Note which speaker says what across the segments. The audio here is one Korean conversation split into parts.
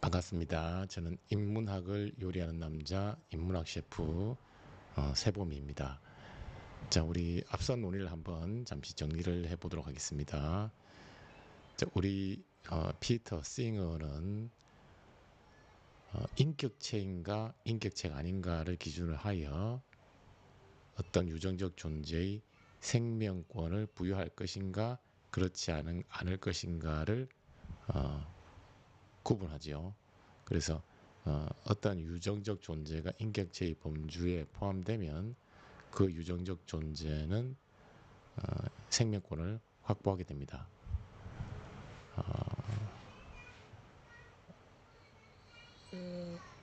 Speaker 1: 반갑습니다. 저는 인문학을 요리하는 남자, 인문학 셰프 세봄입니다. 자, 우리 앞선 논의를 한번 잠시 정리를 해보도록 하겠습니다. 자, 우리 피터 싱어는 인격체인가 인격체가 아닌가를 기준으로 하여 어떤 유정적 존재의 생명권을 부여할 것인가 그렇지 않을 것인가를 구분하지요. 그래서 어떤 유정적 존재가 인격체의 범주에 포함되면 그 유정적 존재는 생명권을 확보하게 됩니다.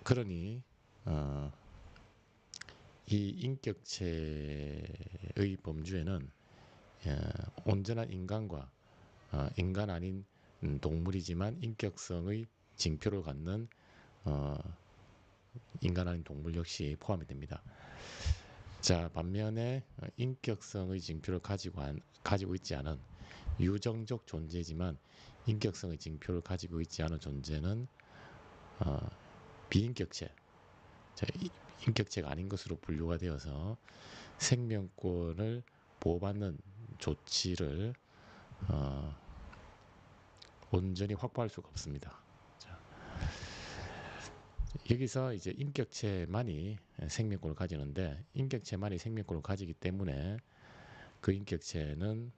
Speaker 1: 그러니 이 인격체의 범주에는 온전한 인간과 인간 아닌 동물이지만 인격성의 징표를 갖는 인간 아닌 동물 역시 포함이 됩니다. 자, 반면에 인격성의 징표를 가지고 있지 않은 유정적 존재지만 인격성의 징표를 가지고 있지 않은 존재는 비인격체, 자, 인격체가 아닌 것으로 분류가 되어서 생명권을 보호받는 조치를 온전히 확보할 수가 없습니다. 자, 여기서 이제 인격체만이 생명권을 가지는데 인격체만이 생명권을 가지기 때문에 그 인격체는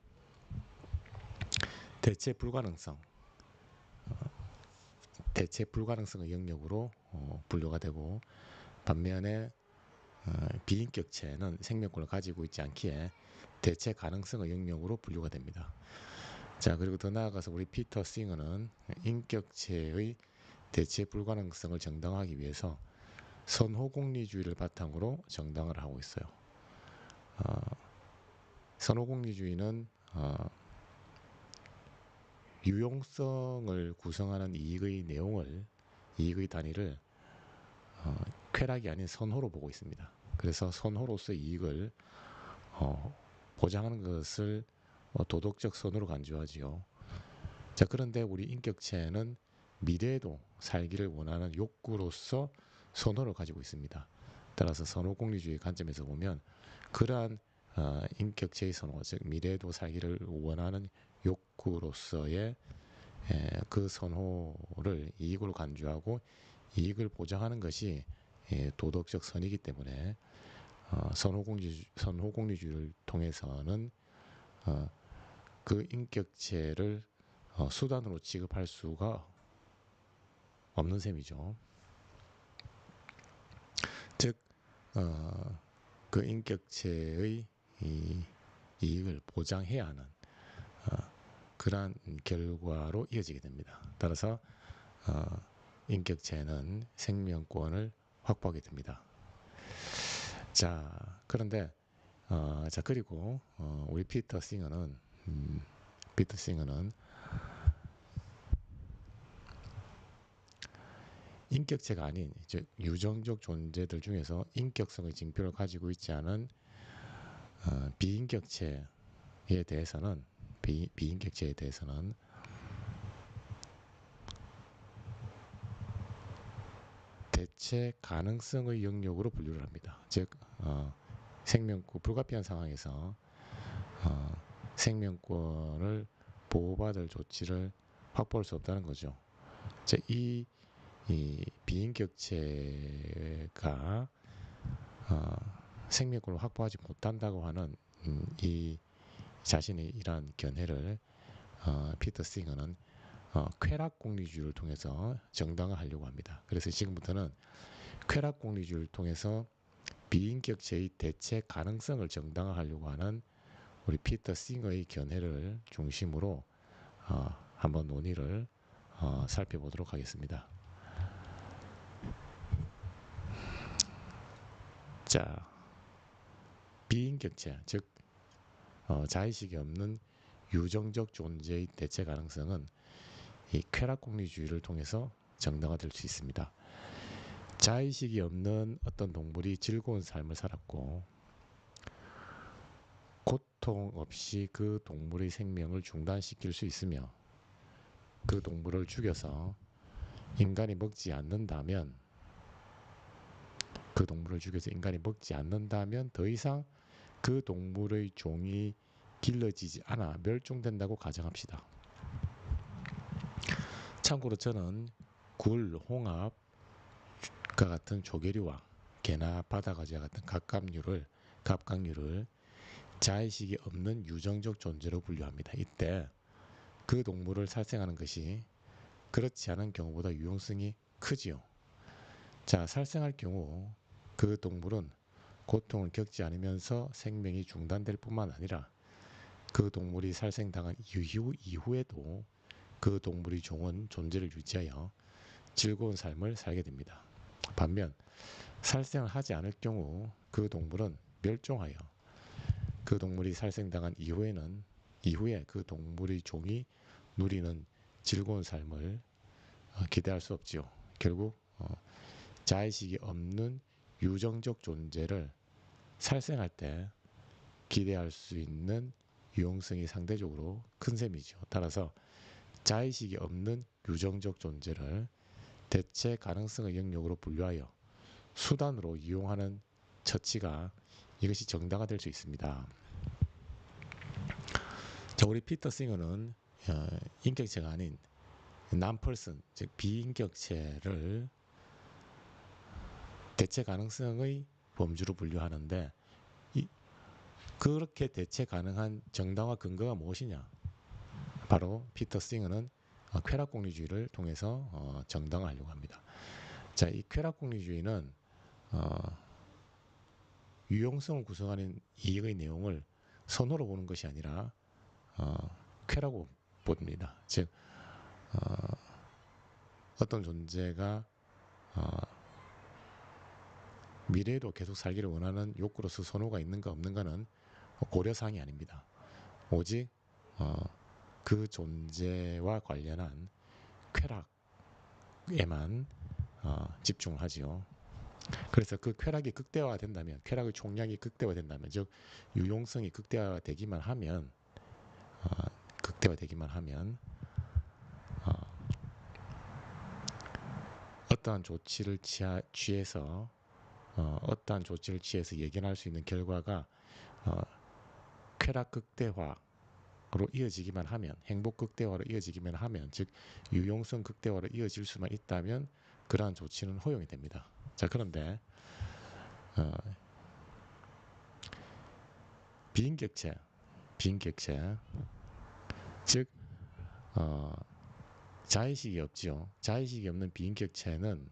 Speaker 1: 대체 불가능성의 영역으로 분류가 되고 반면에 비인격체는 생명권을 가지고 있지 않기에 대체 가능성의 영역으로 분류가 됩니다. 자, 그리고 더 나아가서 우리 피터 싱어는 인격체의 대체 불가능성을 정당화하기 위해서 선호공리주의를 바탕으로 정당화를 하고 있어요. 선호공리주의는 유용성을 구성하는 이익의 단위를 쾌락이 아닌 선호로 보고 있습니다. 그래서 선호로서의 이익을 보장하는 것을 도덕적 선호로 간주하지요. 자, 그런데 우리 인격체는 미래에도 살기를 원하는 욕구로서 선호를 가지고 있습니다. 따라서 선호공리주의 관점에서 보면 그러한 인격체의 선호, 즉 미래에도 살기를 원하는 욕구로서의 그 선호를 이익으로 간주하고 이익을 보장하는 것이 도덕적 선이기 때문에 선호공리주의를 통해서는 그 인격체를 수단으로 취급할 수가 없는 셈이죠. 즉, 그 인격체의 이익을 보장해야 하는 그러한 결과로 이어지게 됩니다. 따라서 인격체는 생명권을 확보하게 됩니다. 자, 그런데 자, 그리고 우리 피터 싱어는 인격체가 아닌 즉 유정적 존재들 중에서 인격성의 징표를 가지고 있지 않은 비인격체에 대해서는 대체 가능성의 영역으로 분류를 합니다. 즉 생명권 불가피한 상황에서 생명권을 보호받을 조치를 확보할 수 없다는 거죠. 즉, 이 비인격체가 생명권을 확보하지 못한다고 하는 이 자신의 이러한 견해를 피터 싱어는 쾌락공리주의를 통해서 정당화하려고 합니다. 그래서 지금부터는 쾌락공리주의를 통해서 비인격체의 대체 가능성을 정당화하려고 하는 우리 피터 싱어의 견해를 중심으로 한번 논의를 살펴보도록 하겠습니다. 자, 비인격체, 즉 자의식이 없는 유정적 존재의 대체 가능성은 이 쾌락공리주의를 통해서 정당화될 수 있습니다. 자의식이 없는 어떤 동물이 즐거운 삶을 살았고 고통 없이 그 동물의 생명을 중단시킬 수 있으며 그 동물을 죽여서 인간이 먹지 않는다면, 그 동물을 죽여서 인간이 먹지 않는다면 더 이상 그 동물의 종이 길러지지 않아 멸종된다고 가정합시다. 참고로 저는 굴, 홍합과 같은 조개류와 개나 바다가지와 같은 갑각류를 자의식이 없는 유정적 존재로 분류합니다. 이때 그 동물을 살생하는 것이 그렇지 않은 경우보다 유용성이 크지요. 자, 살생할 경우 그 동물은 고통을 겪지 않으면서 생명이 중단될 뿐만 아니라 그 동물이 살생당한 이후에도 그 동물의 종은 존재를 유지하여 즐거운 삶을 살게 됩니다. 반면 살생을 하지 않을 경우 그 동물은 멸종하여 그 동물이 살생당한 이후에 그 동물의 종이 누리는 즐거운 삶을 기대할 수 없지요. 결국 자의식이 없는 유정적 존재를 살생할 때 기대할 수 있는 유용성이 상대적으로 큰 셈이죠. 따라서 자의식이 없는 유정적 존재를 대체 가능성의 영역으로 분류하여 수단으로 이용하는 처치가 이것이 정당화될 수 있습니다. 자, 우리 피터 싱어는 인격체가 아닌 non-person, 즉 비인격체를 대체 가능성의 범주로 분류하는데 그렇게 대체 가능한 정당화 근거가 무엇이냐? 바로 피터 싱어는 쾌락공리주의를 통해서 정당화하려고 합니다. 자, 이 쾌락공리주의는 유용성을 구성하는 이익의 내용을 선호로 보는 것이 아니라 쾌라고 봅니다. 즉 어떤 존재가 미래에도 계속 살기를 원하는 욕구로서 선호가 있는가 없는가는 고려사항이 아닙니다. 오직 그 존재와 관련한 쾌락에만 집중을 하지요. 그래서 그 쾌락이 극대화된다면, 쾌락의 총량이 극대화된다면, 즉 유용성이 극대화되기만 하면 어떠한 조치를 취해서 예견할 수 있는 결과가 쾌락 극대화로 이어지기만 하면, 행복 극대화로 이어지기만 하면, 즉 유용성 극대화로 이어질 수만 있다면 그러한 조치는 허용이 됩니다. 자, 그런데 비인격체, 즉 자의식이 없지요. 자의식이 없는 비인격체는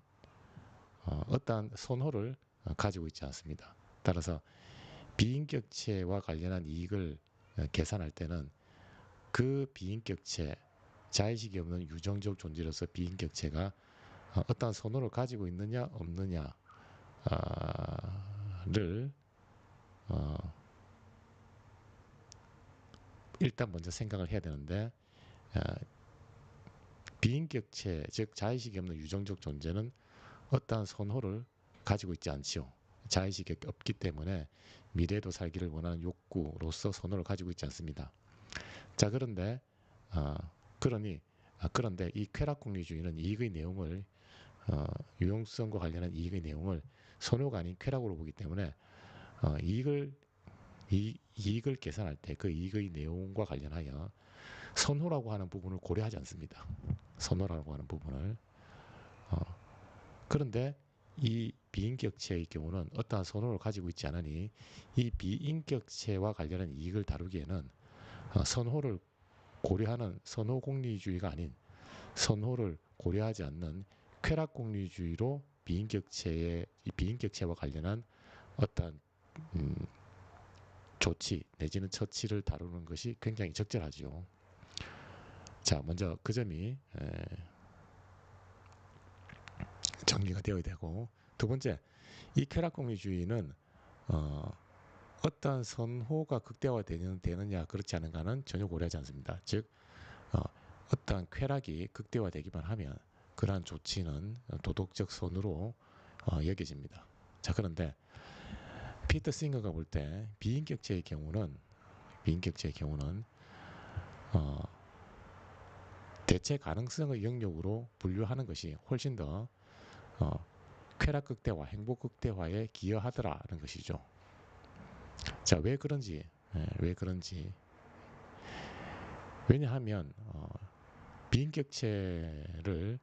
Speaker 1: 어떠한 선호를 가지고 있지 않습니다. 따라서 비인격체와 관련한 이익을 계산할 때는 그 비인격체, 자의식이 없는 유정적 존재로서 비인격체가 어떠한 선호를 가지고 있느냐 없느냐를 일단 먼저 생각을 해야 되는데 비인격체, 즉 자의식이 없는 유정적 존재는 어떠한 선호를 가지고 있지 않지요. 자의식이 없기 때문에 미래에도 살기를 원하는 욕구로서 선호를 가지고 있지 않습니다. 자, 그런데 이 쾌락공리주의는 이익의 내용을 유용성과 관련한 이익의 내용을 선호가 아닌 쾌락으로 보기 때문에 이익을 계산할 때 그 이익의 내용과 관련하여 선호라고 하는 부분을 고려하지 않습니다. 선호라고 하는 부분을. 그런데 이 비인격체의 경우는 어떠한 선호를 가지고 있지 않으니 이 비인격체와 관련한 이익을 다루기에는 선호를 고려하는 선호공리주의가 아닌 선호를 고려하지 않는 쾌락공리주의로 비인격체와 관련한 어떠한 조치 내지는 처치를 다루는 것이 굉장히 적절하죠. 자, 먼저 그 점이 정리가 되어야 되고, 두 번째, 이 쾌락공리주의는 어떠한 선호가 극대화되느냐 그렇지 않은가는 전혀 고려하지 않습니다. 즉 어떠한 쾌락이 극대화되기만 하면 그러한 조치는 도덕적 선으로 여겨집니다. 자, 그런데 피터 싱어가 볼 때 비인격체의 경우는 대체 가능성의 영역으로 분류하는 것이 훨씬 더 쾌락 극대화, 행복 극대화에 기여하더라는 것이죠. 자, 왜 그런지, 왜 그런지. 왜냐하면 비인격체를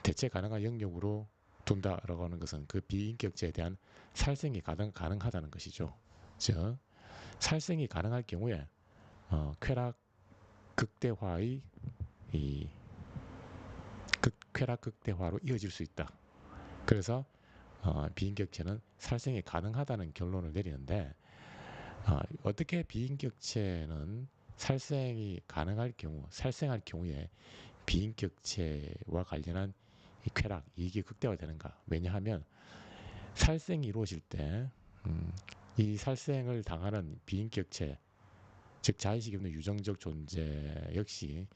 Speaker 1: 대체 가능한 영역으로 둔다라고 하는 것은 그 비인격체에 대한 살생이 가능하다는 것이죠. 즉, 살생이 가능할 경우에 쾌락 극대화의 이 쾌락 극대화로 이어질 수 있다. 그래서 비인격체는 살생이 가능하다는 결론을 내리는데 어떻게 비인격체는 살생이 가능할 경우, 살생할 경우에 비인격체와 관련한 이 쾌락, 이익이 극대화되는가? 왜냐하면 살생이 이루어질 때 이 살생을 당하는 비인격체, 즉 자의식이 없는 유정적 존재 역시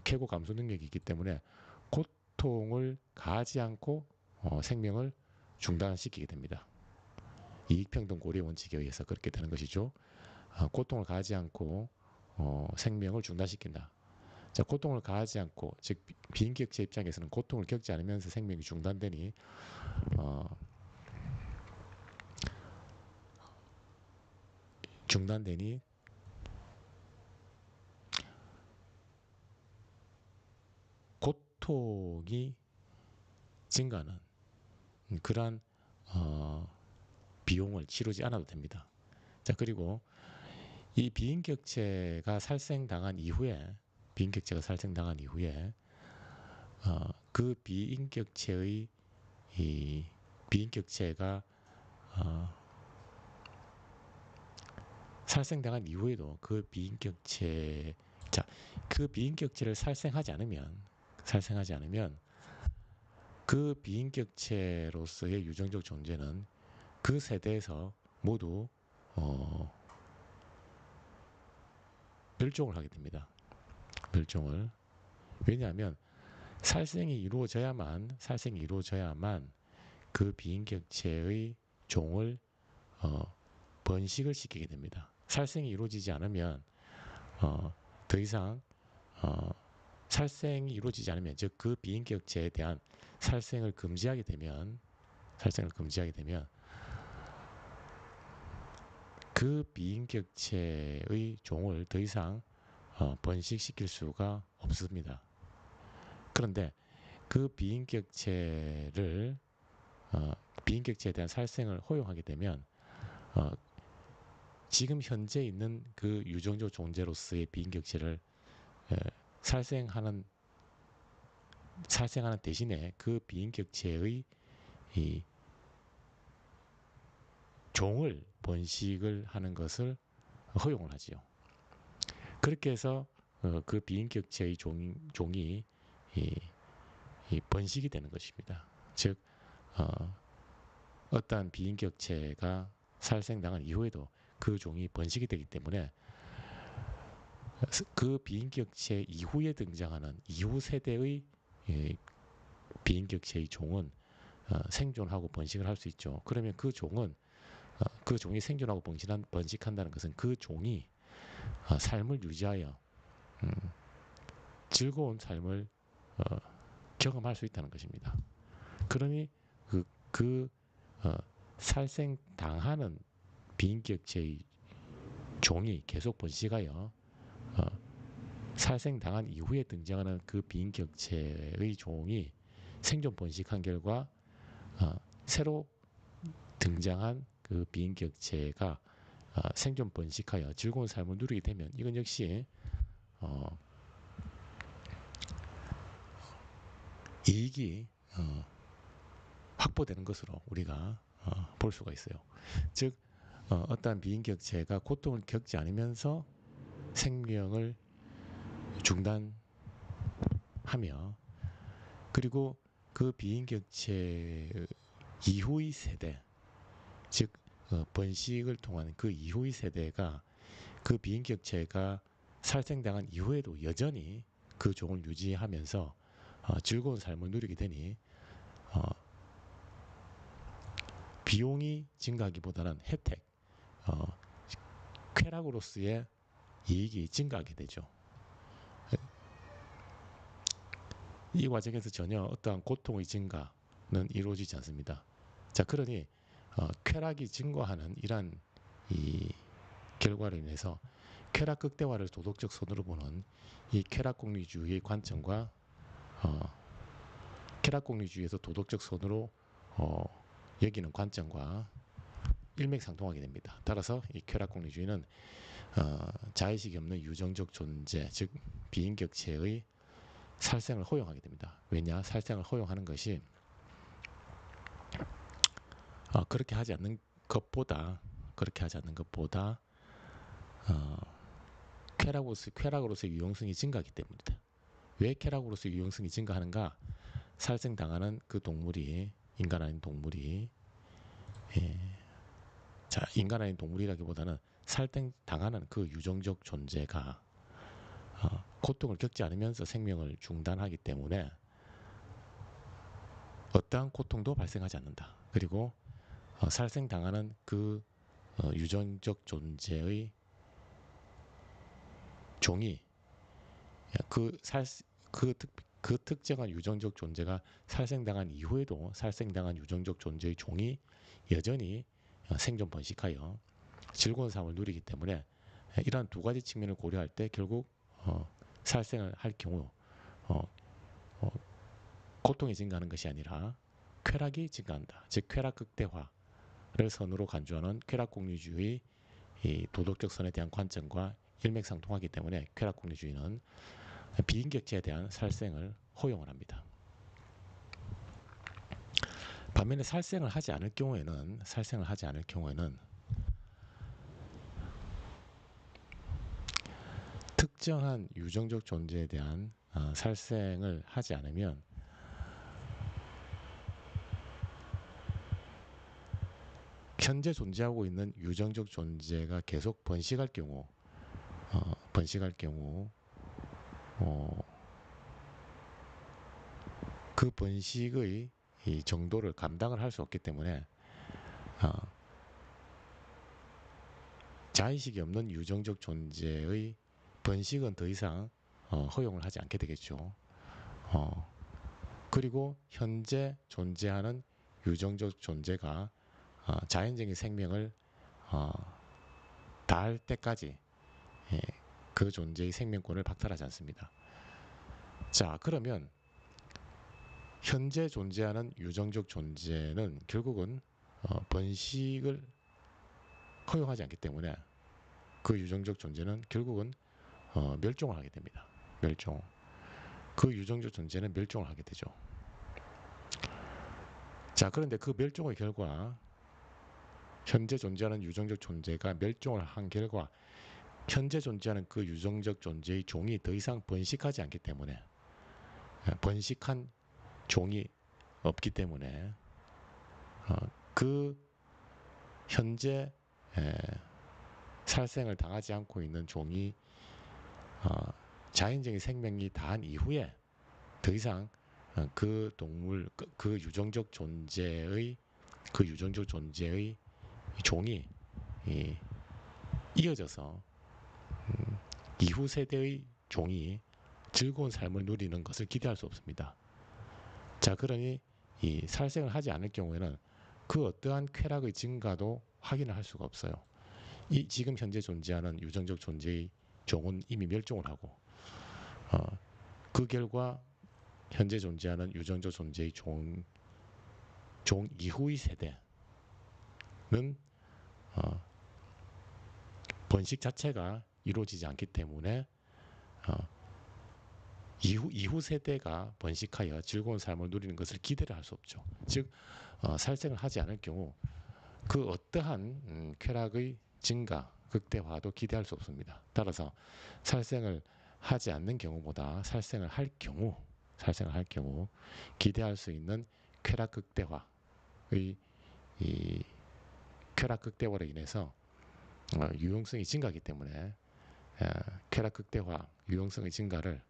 Speaker 1: 쾌고 감수 능력이 있기 때문에 고통을 가하지 않고 생명을 중단시키게 됩니다. 이익평등 고리 원칙에 의해서 그렇게 되는 것이죠. 고통을 가하지 않고 생명을 중단시킨다. 자, 고통을 가하지 않고, 즉 비인격체 입장에서는 고통을 겪지 않으면서 생명이 중단되니 고통이 증가하는 그러한 비용을 치르지 않아도 됩니다. 자, 그리고 이 비인격체가 살생당한 이후에 그 비인격체의 이 비인격체가 살생당한 이후에도 그 비인격체를 살생하지 않으면 그 비인격체로서의 유정적 존재는 그 세대에서 모두 멸종을 하게 됩니다. 멸종을. 왜냐하면 살생이 이루어져야만 그 비인격체의 종을 번식을 시키게 됩니다. 살생이 이루어지지 않으면 더 이상 살생이 이루어지지 않으면, 즉 그 비인격체에 대한 살생을 금지하게 되면 그 비인격체의 종을 더 이상 번식시킬 수가 없습니다. 그런데 그 비인격체에 대한 살생을 허용하게 되면 지금 현재 있는 그 유정적 존재로서의 비인격체를 살생하는 대신에 그 비인격체의 이 종을 번식을 하는 것을 허용을 하지요. 그렇게 해서 그 비인격체의 종이 번식이 되는 것입니다. 즉 어떠한 비인격체가 살생당한 이후에도 그 종이 번식이 되기 때문에 그 비인격체 이후에 등장하는 이후 세대의 비인격체의 종은 생존하고 번식을 할 수 있죠. 그러면 그 종이 생존하고 번식한다는 것은 그 종이 삶을 유지하여 즐거운 삶을 경험할 수 있다는 것입니다. 그러니 살생당하는 비인격체의 종이 계속 번식하여 살생당한 이후에 등장하는 그 비인격체의 종이 생존 번식한 결과 새로 등장한 그 비인격체가 생존 번식하여 즐거운 삶을 누리게 되면 이건 역시 이익이 확보되는 것으로 우리가 볼 수가 있어요. 즉 어떠한 비인격체가 고통을 겪지 않으면서 생명을 중단하며, 그리고 그 비인격체 이후의 세대, 즉 번식을 통한 그 이후의 세대가 그 비인격체가 살생당한 이후에도 여전히 그 종을 유지하면서 즐거운 삶을 누리게 되니 비용이 증가하기보다는 혜택, 쾌락으로서의 이익이 증가하게 되죠. 이 과정에서 전혀 어떠한 고통의 증가는 이루어지지 않습니다. 자, 그러니 쾌락이 증가하는 이러한 이 결과로 인해서 쾌락 극대화를 도덕적 선으로 보는 이 쾌락공리주의의 관점과 쾌락공리주의에서 도덕적 선으로 여기는 관점과 일맥상통하게 됩니다. 따라서 이 쾌락공리주의는 자의식이 없는 유정적 존재, 즉 비인격체의 살생을 허용하게 됩니다. 왜냐? 살생을 허용하는 것이 그렇게 하지 않는 것보다 쾌락으로서의 유용성이 증가하기 때문이다. 왜 쾌락으로서의 유용성이 증가하는가? 살생당하는 그 동물이 인간 아닌 동물이 자, 인간 아닌 동물이라기보다는 살생당하는 그 유정적 존재가 고통을 겪지 않으면서 생명을 중단하기 때문에 어떠한 고통도 발생하지 않는다. 그리고 살생당하는 그 유전적 존재의 종이 그 특정한 유전적 존재가 살생당한 이후에도 살생당한 유전적 존재의 종이 여전히 생존 번식하여 즐거운 삶을 누리기 때문에 이러한 두 가지 측면을 고려할 때 결국 살생을 할 경우 고통이 증가하는 것이 아니라 쾌락이 증가한다. 즉 쾌락 극대화를 선으로 간주하는 쾌락공리주의 이 도덕적 선에 대한 관점과 일맥상통하기 때문에 쾌락공리주의는 비인격체에 대한 살생을 허용을 합니다. 반면에 살생을 하지 않을 경우에는 특정한 유정적 존재에 대한 살생을 하지 않으면 현재 존재하고 있는 유정적 존재가 계속 번식할 경우 그 번식의 이 정도를 감당을 할 수 없기 때문에 자의식이 없는 유정적 존재의 번식은 더 이상 허용을 하지 않게 되겠죠. 그리고 현재 존재하는 유정적 존재가 자연적인 생명을 다할 때까지 그 존재의 생명권을 박탈하지 않습니다. 자, 그러면 현재 존재하는 유정적 존재는 결국은 번식을 허용하지 않기 때문에 그 유정적 존재는 결국은 멸종을 하게 됩니다. 그 유정적 존재는 멸종을 하게 되죠. 자, 그런데 그 멸종의 결과 현재 존재하는 유정적 존재가 멸종을 한 결과 현재 존재하는 그 유정적 존재의 종이 더 이상 번식하지 않기 때문에 번식한 종이 없기 때문에 그 현재 살생을 당하지 않고 있는 종이 자연적인 생명이 다한 이후에 더 이상 그 동물 그 유정적 존재의 종이 이어져서 이후 세대의 종이 즐거운 삶을 누리는 것을 기대할 수 없습니다. 자, 그러니 이 살생을 하지 않을 경우에는 그 어떠한 쾌락의 증가도 확인을 할 수가 없어요. 이 지금 현재 존재하는 유전적 존재의 종은 이미 멸종을 하고 그 결과 현재 존재하는 유전적 존재의 종 이후의 세대는 번식 자체가 이루어지지 않기 때문에 이후 세대가 번식하여 즐거운 삶을 누리는 것을 기대를 할 수 없죠. 즉 살생을 하지 않을 경우 그 어떠한 쾌락의 증가, 극대화도 기대할 수 없습니다. 따라서 살생을 하지 않는 경우보다 살생을 할 경우 기대할 수 있는 쾌락 극대화의 이 쾌락 극대화로 인해서 유용성이 증가하기 때문에 쾌락 극대화, 유용성의 증가를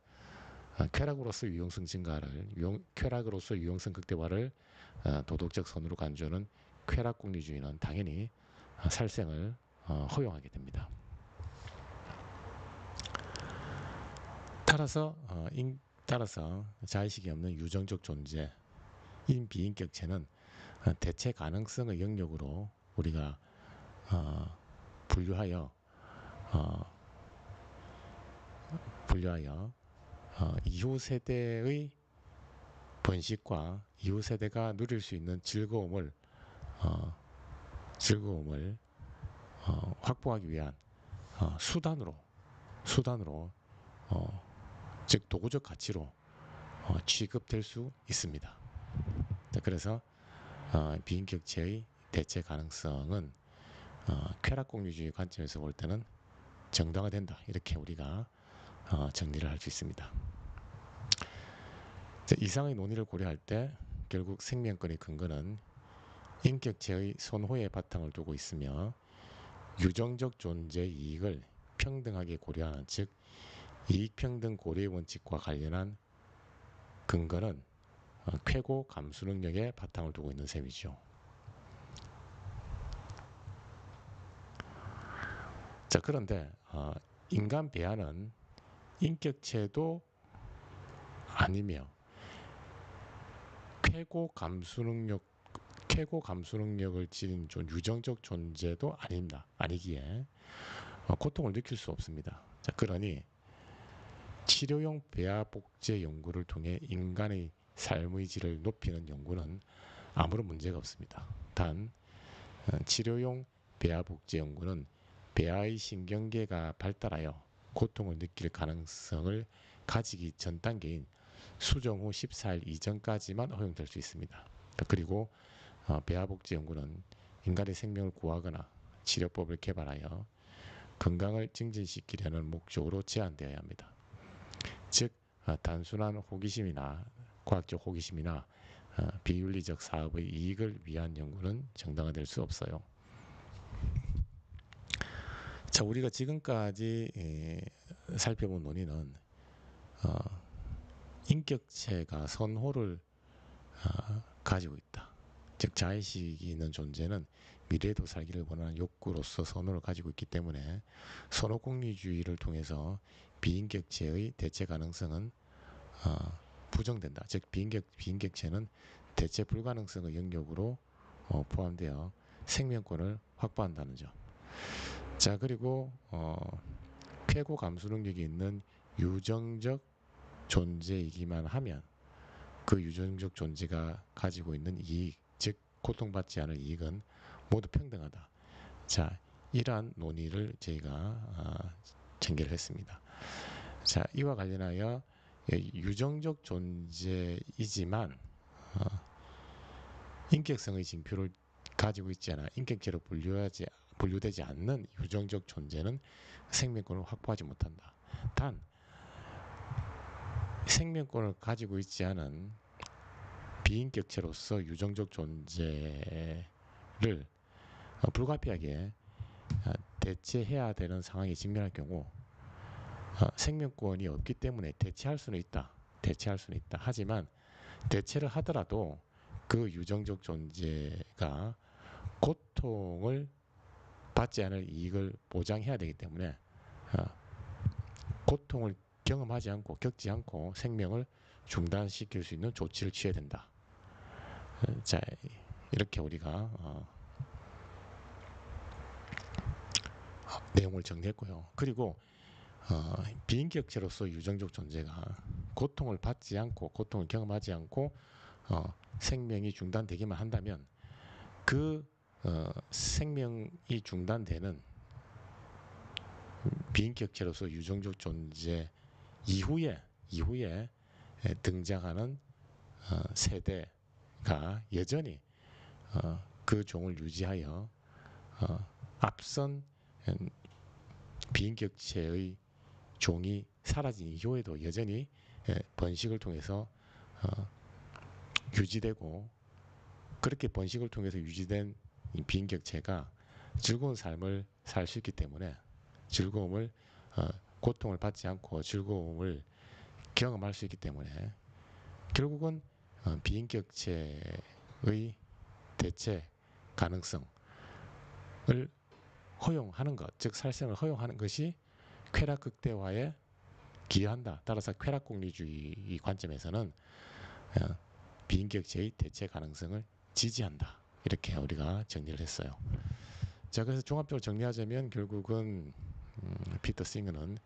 Speaker 1: 쾌락으로서 유용성 증가를 쾌락으로서 유용성 극대화를 도덕적 선으로 간주하는 쾌락공리주의는 당연히 살생을 허용하게 됩니다. 따라서 따라서 자의식이 없는 유정적 존재인 비인격체는 대체 가능성의 영역으로 우리가 분류하여 이후 세대의 번식과 이후 세대가 누릴 수 있는 즐거움을 확보하기 위한 수단으로 즉 도구적 가치로 취급될 수 있습니다. 자, 그래서 비인격체의 대체 가능성은 쾌락공유주의 관점에서 볼 때는 정당화된다, 이렇게 우리가 정리를 할 수 있습니다. 자, 이상의 논의를 고려할 때 결국 생명권의 근거는 인격체의 선호의 바탕을 두고 있으며 유정적 존재의 이익을 평등하게 고려하는, 즉 이익평등 고려의 원칙과 관련한 근거는 쾌고 감수 능력에 바탕을 두고 있는 셈이죠. 자, 그런데 인간 배아는 인격체도 아니며 쾌고 감수 능력을 지닌 유정적 존재도 아니기에 고통을 느낄 수 없습니다. 자, 그러니 치료용 배아 복제 연구를 통해 인간의 삶의 질을 높이는 연구는 아무런 문제가 없습니다. 단 치료용 배아 복제 연구는 배아의 신경계가 발달하여 고통을 느낄 가능성을 가지기 전 단계인 수정 후 14일 이전까지만 허용될 수 있습니다. 그리고 배아 복제 연구는 인간의 생명을 구하거나 치료법을 개발하여 건강을 증진시키려는 목적으로 제한되어야 합니다. 즉 단순한 호기심이나 과학적 호기심이나 비윤리적 사업의 이익을 위한 연구는 정당화될 수 없어요. 자, 우리가 지금까지 살펴본 논의는 인격체가 선호를 가지고 있다. 즉 자의식이 있는 존재는 미래에도 살기를 원하는 욕구로서 선호를 가지고 있기 때문에 선호공리주의를 통해서 비인격체의 대체 가능성은 부정된다. 즉 비인격체는 대체 불가능성의 영역으로 포함되어 생명권을 확보한다는 점. 자, 그리고 쾌고 감수 능력이 있는 유정적 존재이기만 하면 그 유정적 존재가 가지고 있는 이익, 즉 고통받지 않을 이익은 모두 평등하다. 자, 이러한 논의를 저희가 전개를 했습니다. 자, 이와 관련하여 유정적 존재이지만 인격성의 징표를 가지고 있지 않아 인격체로 분류되지 않는 유정적 존재는 생명권을 확보하지 못한다. 단 생명권을 가지고 있지 않은 비인격체로서 유정적 존재를 불가피하게 대체해야 되는 상황에 직면할 경우 생명권이 없기 때문에 대체할 수는 있다. 하지만 대체를 하더라도 그 유정적 존재가 고통을 받지 않을 이익을 보장해야 되기 때문에 고통을 겪지 않고 생명을 중단시킬 수 있는 조치를 취해야 된다. 자, 이렇게 우리가 내용을 정리했고요. 그리고 비인격체로서 유정적 존재가 고통을 받지 않고 고통을 경험하지 않고 생명이 중단되기만 한다면 그 생명이 중단되는 비인격체로서 유정적 존재 이후에 등장하는 세대가 여전히 그 종을 유지하여 앞선 비인격체의 종이 사라진 이후에도 여전히 번식을 통해서 유지되고, 그렇게 번식을 통해서 유지된 이 비인격체가 즐거운 삶을 살 수 있기 때문에 고통을 받지 않고 즐거움을 경험할 수 있기 때문에 결국은 비인격체의 대체 가능성을 허용하는 것, 즉 살생을 허용하는 것이 쾌락 극대화의 기여한다. 따라서 쾌락공리주의 관점에서는 비인격체의 대체 가능성을 지지한다. 이렇게 우리가 정리를 했어요. 자, 그래서 종합적으로 정리하자면 결국은 피터 싱어는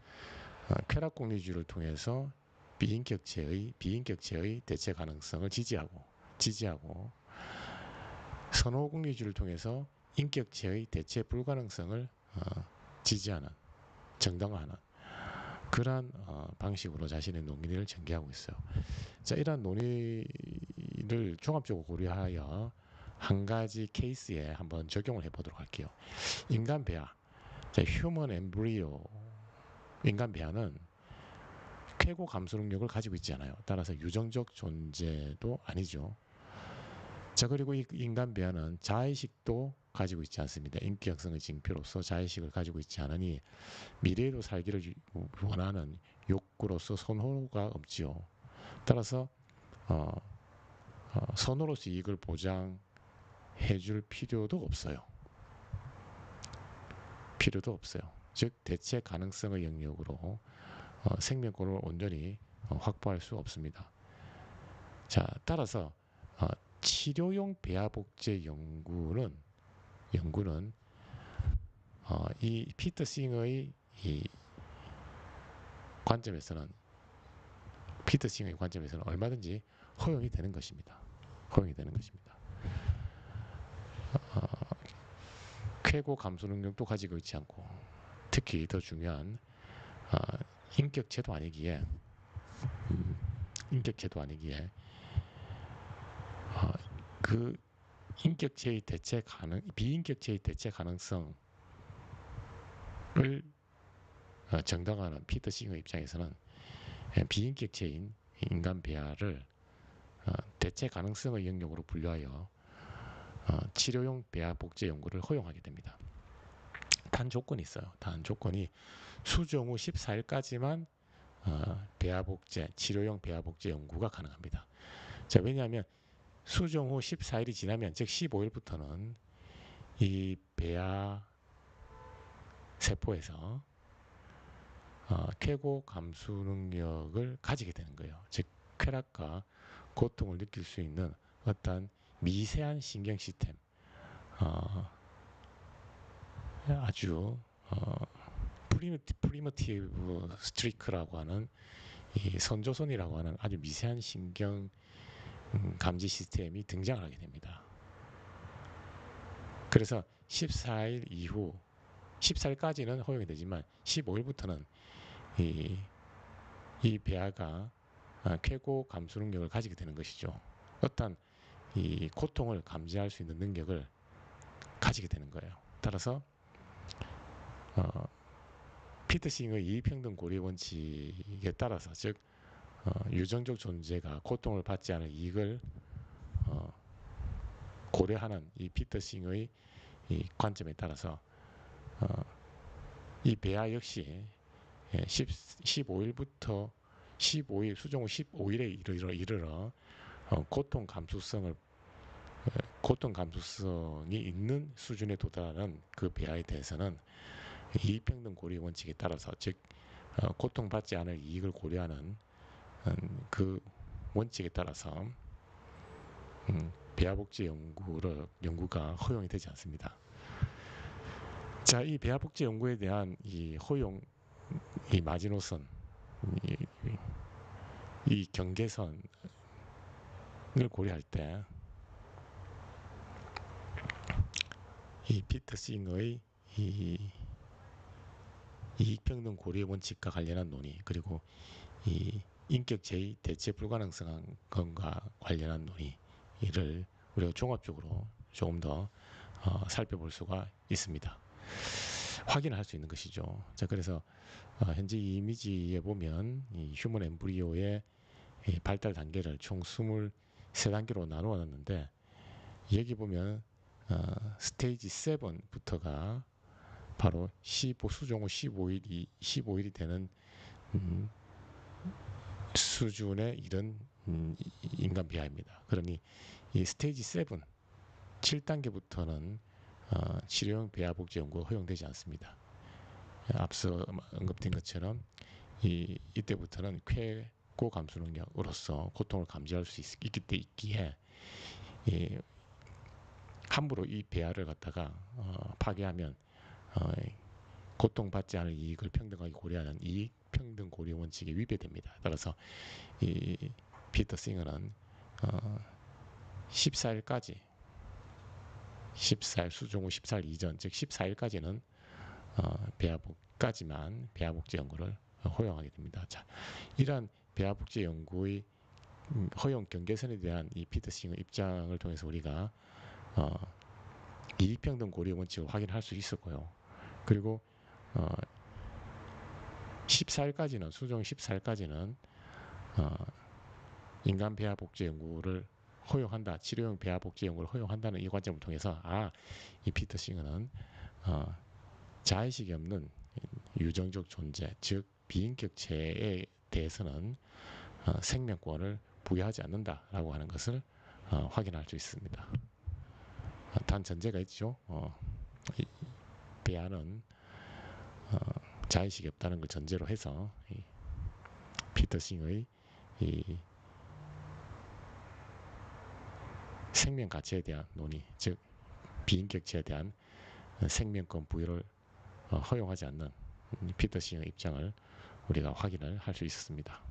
Speaker 1: 쾌락공리주의를 통해서 비인격체의 대체 가능성을 지지하고 선호공리주의를 통해서 인격체의 대체 불가능성을 지지하는, 정당화하는 그러한 방식으로 자신의 논리를 전개하고 있어요. 자, 이러한 논리를 종합적으로 고려하여 한 가지 케이스에 한번 적용을 해보도록 할게요. 인간 배아, 자, 휴먼 엠브리오, 인간 배아는 쾌고 감수 능력을 가지고 있지 않아요. 따라서 유정적 존재도 아니죠. 자, 그리고 이 인간 배아는 자의식도 가지고 있지 않습니다. 인격성의 징표로서 자의식을 가지고 있지 않으니 미래에도 살기를 원하는 욕구로서 선호가 없지요. 따라서 선호로서 이익을 보장해줄 필요도 없어요. 즉 대체 가능성의 영역으로 생명권을 온전히 확보할 수 없습니다. 자, 따라서 치료용 배아복제 연구는 이 피터 싱어의 관점에서는 얼마든지 허용이 되는 것입니다. 쾌고 감수 능력도 가지고 있지 않고 특히 더 중요한 인격체도 아니기에 그 비인격체의 대체 가능성을 정당화하는 피터 싱어 입장에서는 비인격체인 인간 배아를 대체 가능성의 영역으로 분류하여 치료용 배아 복제 연구를 허용하게 됩니다. 단 조건이 있어요. 수종 후 14일까지만 치료용 배아 복제 연구가 가능합니다. 자, 왜냐하면 수종 후 14일이 지나면, 즉 15일부터는 이 배아 세포에서 쾌고 감수 능력을 가지게 되는 거예요. 즉 쾌락과 고통을 느낄 수 있는 어떤 미세한 신경 시스템, 아주 프리미티브 스트리크라고 하는 이 선조선이라고 하는 아주 미세한 신경 감지 시스템이 등장을 하게 됩니다. 그래서 14일 이후 14일까지는 허용이 되지만 15일부터는 이 배아가 쾌고 감수 능력을 가지게 되는 것이죠. 어떤 이 고통을 감지할 수 있는 능력을 가지게 되는 거예요. 따라서 피터 싱어의 이익평등 고려 원칙에 따라서, 즉 유정적 존재가 고통을 받지 않을 이익을 고려하는 이 피터 싱어의 이 관점에 따라서 이 배아 역시 15일부터 15일 수종 후 15일에 이르러 고통 감수성이 있는 수준에 도달하는 그 배아에 대해서는 이익평등 고려 원칙에 따라서, 즉 고통받지 않을 이익을 고려하는 그 원칙에 따라서 배아복제 연구가 허용이 되지 않습니다. 자, 이 배아복제 연구에 대한 이 허용, 이 마지노선, 이 경계선을 고려할 때 이 피터 싱어의 이 이익평등 고려 원칙과 관련한 논의, 그리고 이 인격체의 대체 불가능성과 관련한 논의를 우리가 종합적으로 조금 더 살펴볼 수가 있습니다. 확인을 할 수 있는 것이죠. 자, 그래서 현재 이 이미지에 보면 이 휴먼 엠브리오의 발달 단계를 총 23단계로 나누어 놨는데, 여기 보면 스테이지 7부터가 바로 수종 후 15일이 되는 수준에 이른 인간 배아입니다. 그러니 이 스테이지 7단계부터는 치료용 배아 복제 연구가 허용되지 않습니다. 앞서 언급된 것처럼 이때부터는 쾌고 감수 능력으로서 고통을 감지할 수 있기에 함부로 이 배아를 갖다가 파괴하면 고통받지 않을 이익을 평등하게 고려하는 이익 평등 고려 원칙이 위배됩니다. 따라서 이 피터 싱어는 14일까지 14일 수종 후 14일 이전 즉 14일까지는 배아복까지만 배아복제 연구를 허용하게 됩니다. 자, 이러한 배아복제 연구의 허용 경계선에 대한 이 피터 싱의 입장을 통해서 우리가 이익평등 고려 원칙을 확인할 수 있었고요. 그리고 14일까지는 수종 14일까지는 인간 배아복제 연구를 허용한다, 치료용 배아복제 연구를 허용한다는 이 관점을 통해서 이 피터 싱어는 자의식이 없는 유정적 존재, 즉 비인격체에 대해서는 생명권을 부여하지 않는다라고 하는 것을 확인할 수 있습니다. 단 전제가 있죠. 배아는 자의식이 없다는 걸 전제로 해서 피터 싱의 이 생명 가치에 대한 논의, 즉 비인격체에 대한 생명권 부여를 허용하지 않는 피터 싱의 입장을 우리가 확인을 할 수 있었습니다.